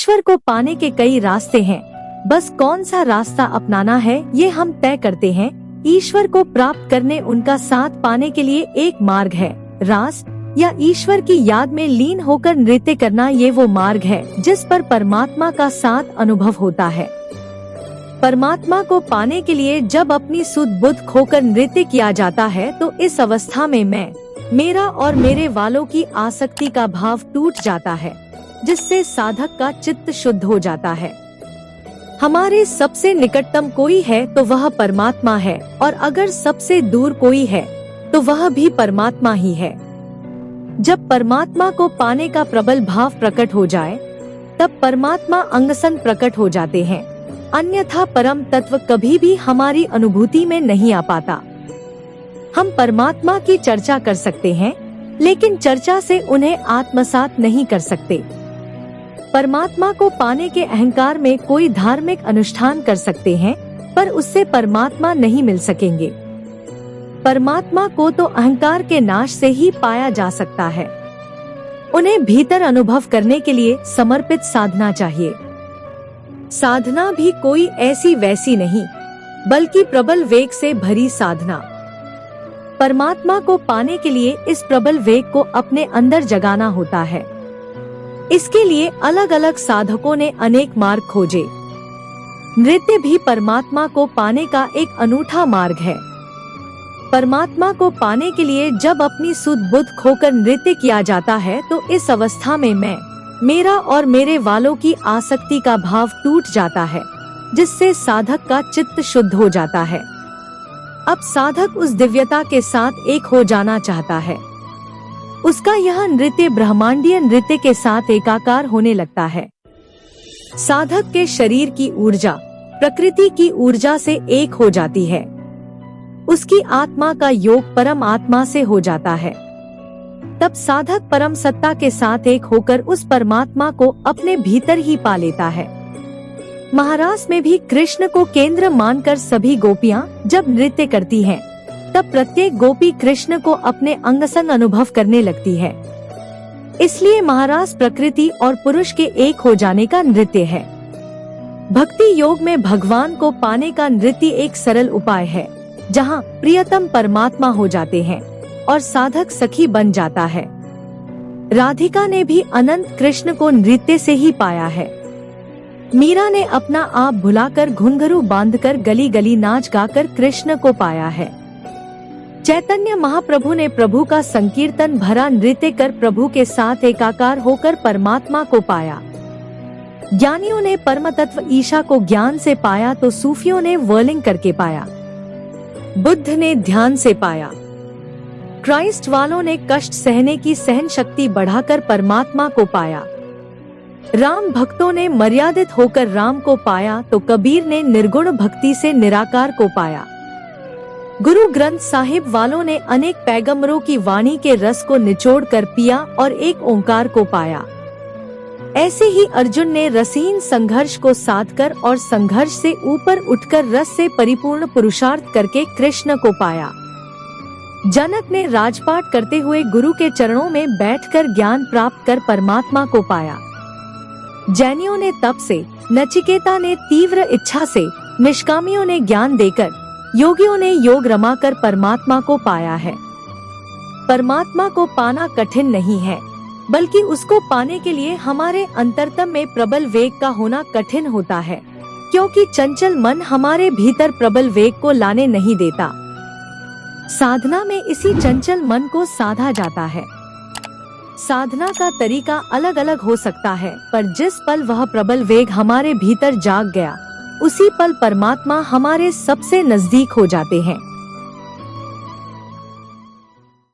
ईश्वर को पाने के कई रास्ते हैं, बस कौन सा रास्ता अपनाना है ये हम तय करते हैं। ईश्वर को प्राप्त करने, उनका साथ पाने के लिए एक मार्ग है रास, या ईश्वर की याद में लीन होकर नृत्य करना। ये वो मार्ग है जिस पर परमात्मा का साथ अनुभव होता है। परमात्मा को पाने के लिए जब अपनी सुध बुद्ध खोकर नृत्य किया जाता है तो इस अवस्था में मैं, मेरा और मेरे वालों की आसक्ति का भाव टूट जाता है, जिससे साधक का चित्त शुद्ध हो जाता है। हमारे सबसे निकटतम कोई है तो वह परमात्मा है, और अगर सबसे दूर कोई है तो वह भी परमात्मा ही है। जब परमात्मा को पाने का प्रबल भाव प्रकट हो जाए तब परमात्मा अंगसन प्रकट हो जाते हैं, अन्यथा परम तत्व कभी भी हमारी अनुभूति में नहीं आ पाता। हम परमात्मा की चर्चा कर सकते हैं, लेकिन चर्चा से उन्हें आत्मसात नहीं कर सकते। परमात्मा को पाने के अहंकार में कोई धार्मिक अनुष्ठान कर सकते हैं, पर उससे परमात्मा नहीं मिल सकेंगे। परमात्मा को तो अहंकार के नाश से ही पाया जा सकता है। उन्हें भीतर अनुभव करने के लिए समर्पित साधना चाहिए। साधना भी कोई ऐसी वैसी नहीं, बल्कि प्रबल वेग से भरी साधना। परमात्मा को पाने के लिए इस प्रबल वेग को अपने अंदर जगाना होता है। इसके लिए अलग अलग साधकों ने अनेक मार्ग खोजे। नृत्य भी परमात्मा को पाने का एक अनूठा मार्ग है। परमात्मा को पाने के लिए जब अपनी सुध बुद्ध खोकर नृत्य किया जाता है तो इस अवस्था में मैं, मेरा और मेरे वालों की आसक्ति का भाव टूट जाता है, जिससे साधक का चित्त शुद्ध हो जाता है। अब साधक उस दिव्यता के साथ एक हो जाना चाहता है। उसका यह नृत्य ब्रह्मांडीय नृत्य के साथ एकाकार होने लगता है। साधक के शरीर की ऊर्जा प्रकृति की ऊर्जा से एक हो जाती है। उसकी आत्मा का योग परम आत्मा से हो जाता है। तब साधक परम सत्ता के साथ एक होकर उस परमात्मा को अपने भीतर ही पा लेता है। महारास में भी कृष्ण को केंद्र मानकर सभी गोपियां जब नृत्य करती हैं, तब प्रत्येक गोपी कृष्ण को अपने अंगसंग अनुभव करने लगती है। इसलिए महारास प्रकृति और पुरुष के एक हो जाने का नृत्य है। भक्ति योग में भगवान को पाने का नृत्य एक सरल उपाय है, जहाँ प्रियतम परमात्मा हो जाते हैं और साधक सखी बन जाता है। राधिका ने भी अनंत कृष्ण को नृत्य से ही पाया है। मीरा ने अपना आप भुलाकर घुंघरू बांधकर गली गली नाच गाकर कृष्ण को पाया है। चैतन्य महाप्रभु ने प्रभु का संकीर्तन भरा नृत्य कर प्रभु के साथ एकाकार होकर परमात्मा को पाया। ज्ञानियों ने परम तत्व ईशा को ज्ञान से पाया तो सूफियों ने वर्लिंग करके पाया। बुद्ध ने ध्यान से पाया। क्राइस्ट वालों ने कष्ट सहने की सहन शक्ति बढ़ाकर परमात्मा को पाया। राम भक्तों ने मर्यादित होकर राम को पाया तो कबीर ने निर्गुण भक्ति से निराकार को पाया। गुरु ग्रंथ साहिब वालों ने अनेक पैगंबरों की वाणी के रस को निचोड़ कर पिया और एक ओंकार को पाया। ऐसे ही अर्जुन ने रसहीन संघर्ष को साधकर और संघर्ष से ऊपर उठकर रस से परिपूर्ण पुरुषार्थ करके कृष्ण को पाया। जनक ने राजपाट करते हुए गुरु के चरणों में बैठकर ज्ञान प्राप्त कर परमात्मा को पाया। जैनियों ने तप से, नचिकेता ने तीव्र इच्छा से, निष्कामियों ने ज्ञान देकर, योगियों ने योग रमाकर परमात्मा को पाया है। परमात्मा को पाना कठिन नहीं है, बल्कि उसको पाने के लिए हमारे अंतरतम में प्रबल वेग का होना कठिन होता है, क्योंकि चंचल मन हमारे भीतर प्रबल वेग को लाने नहीं देता। साधना में इसी चंचल मन को साधा जाता है। साधना का तरीका अलग अलग हो सकता है, पर जिस पल वह प्रबल वेग हमारे भीतर जाग गया, उसी पल परमात्मा हमारे सबसे नजदीक हो जाते हैं।